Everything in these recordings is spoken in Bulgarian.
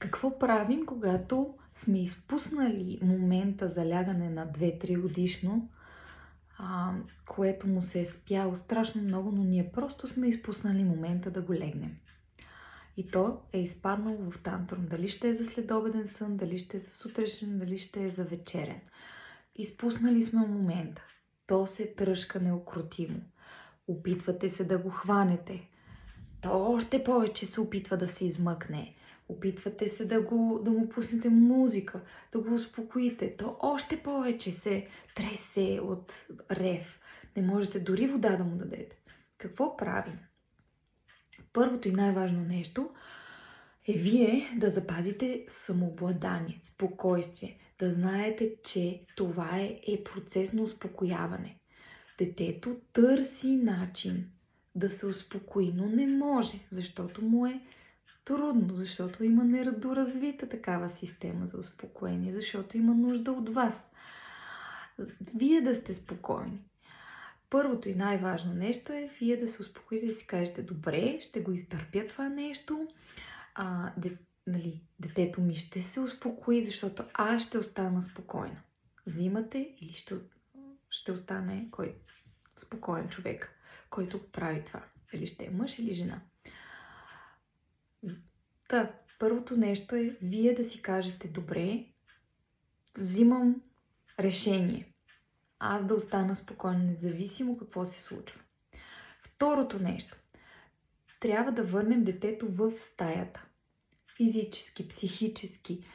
Какво правим, когато сме изпуснали момента за лягане на 2-3 годишно, което му се е спяло страшно много, но ние просто сме изпуснали момента да го легнем. И то е изпаднало в тантрум. Дали ще е за следобеден сън, дали ще е за сутрешен, дали ще е за вечерен. Изпуснали сме момента. То се тръшка неукротимо. Опитвате се да го хванете. То още повече се опитва да се измъкне. Опитвате се да му пуснете музика, да го успокоите. То още повече се тресе от рев. Не можете дори вода да му дадете. Какво правим? Първото и най-важно нещо е вие да запазите самообладание, спокойствие. Да знаете, че това е процес на успокояване. Детето търси начин да се успокои, но не може, защото му е трудно, защото има недоразвита такава система за успокоение, защото има нужда от вас. Вие да сте спокойни. Първото и най-важно нещо е вие да се успокоите и да си кажете: добре, ще го изтърпя това нещо, детето ми ще се успокои, защото аз ще остана спокойна. Взимате или ще остане спокоен човек, който прави това. Или ще е мъж или жена. Първото нещо е вие да си кажете: добре, взимам решение. Аз да остана спокойна, независимо какво се случва. Второто нещо. Трябва да върнем детето в стаята. Физически, психически.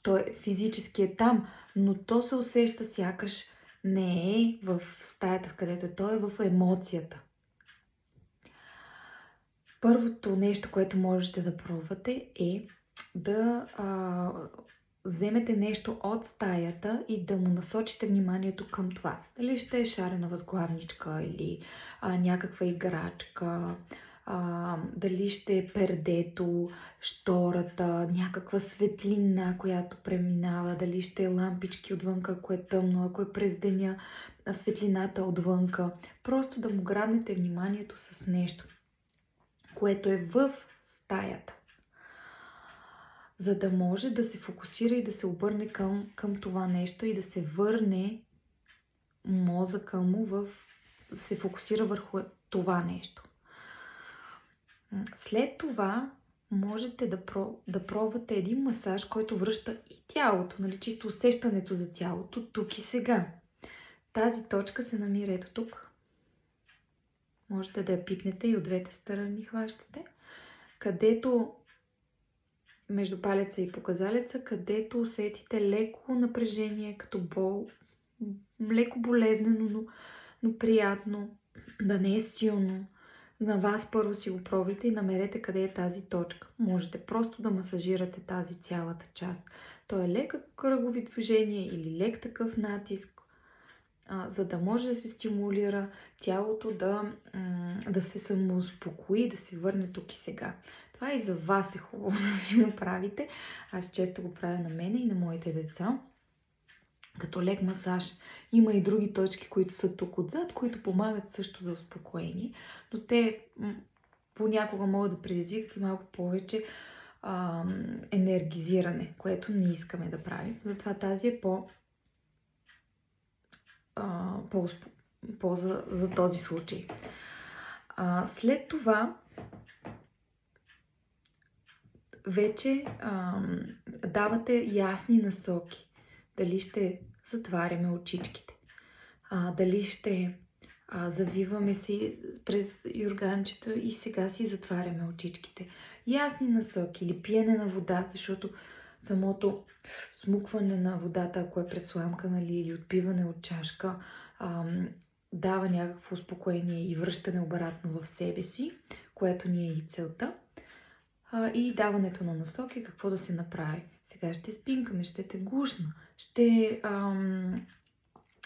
Той физически е там, но то се усеща сякаш не е в стаята, в където е. Той е в емоцията. Първото нещо, което можете да пробвате, е да вземете нещо от стаята и да му насочите вниманието към това. Дали ще е шарена възглавничка или някаква играчка, дали ще е пердето, штората, някаква светлина, която преминава, дали ще е лампички отвънка, ако е тъмно, ако е през деня, светлината отвънка. Просто да му грабнете вниманието с нещо, което е в стаята, за да може да се фокусира и да се обърне към това нещо и да се върне мозъка му се фокусира върху това нещо. След това можете да пробвате един масаж, който връща и тялото, чисто усещането за тялото тук и сега. Тази точка се намира ето тук. Можете да я пипнете и от двете страни хващате, където между палеца и показалеца, където усетите леко напрежение, като бол, леко болезнено, но приятно, да не е силно. На вас първо си го пробвайте и намерете къде е тази точка. Можете просто да масажирате тази цялата част. То е лека кръгови движения или лек такъв натиск, за да може да се стимулира тялото да се самоуспокои, да се върне тук и сега. Това и за вас е хубаво да си го правите. Аз често го правя на мене и на моите деца. Като лек масаж. Има и други точки, които са тук отзад, които помагат също за успокоение, но те понякога могат да предизвикат и малко повече енергизиране, което не искаме да правим. Затова тази е за този случай. След това вече давате ясни насоки. Дали ще затваряме очичките, дали ще завиваме си през юрганчето и сега си затваряме очичките. Ясни насоки или пиене на вода, защото самото смукване на водата, ако е през сламка, или отпиване от чашка, дава някакво успокоение и връщане обратно в себе си, което ни е и целта. И даването на насоки, какво да се направи. Сега ще спинкаме, ще те гушна, ще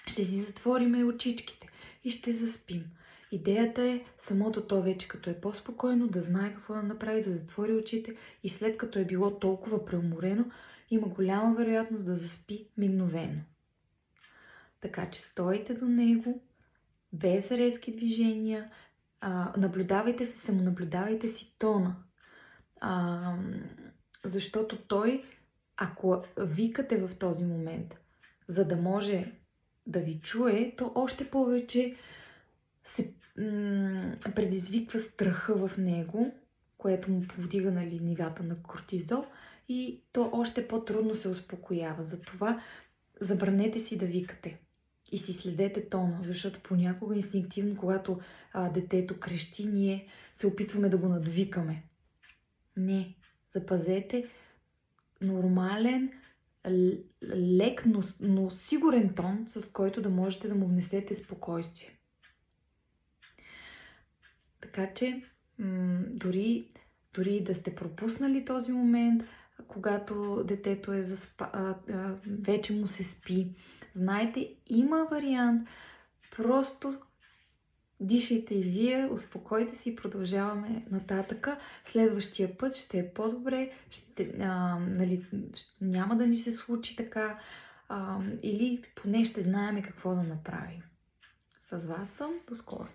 си затвориме очичките и ще заспим. Идеята е самото то вече, като е по-спокойно, да знае какво да направи, да затвори очите и след като е било толкова преуморено, има голяма вероятност да заспи мигновено. Така че стойте до него, без резки движения, наблюдавайте се, самонаблюдавайте си тона. А, защото той, ако викате в този момент, за да може да ви чуе, то още повече се предизвиква страха в него, което му повдига, нали, нивата на кортизол и то още по-трудно се успокоява. Затова забранете си да викате и си следете тона, защото понякога инстинктивно, когато детето крещи, ние се опитваме да го надвикаме. Не, запазете нормален, лек, но сигурен тон, с който да можете да му внесете спокойствие. Така че, дори да сте пропуснали този момент, когато детето е вече му се спи, знайте, има вариант, просто дишайте и вие, успокойте се и продължаваме нататъка. Следващия път ще е по-добре, нали, няма да ни се случи така, или поне ще знаем какво да направим. С вас съм, до скоро!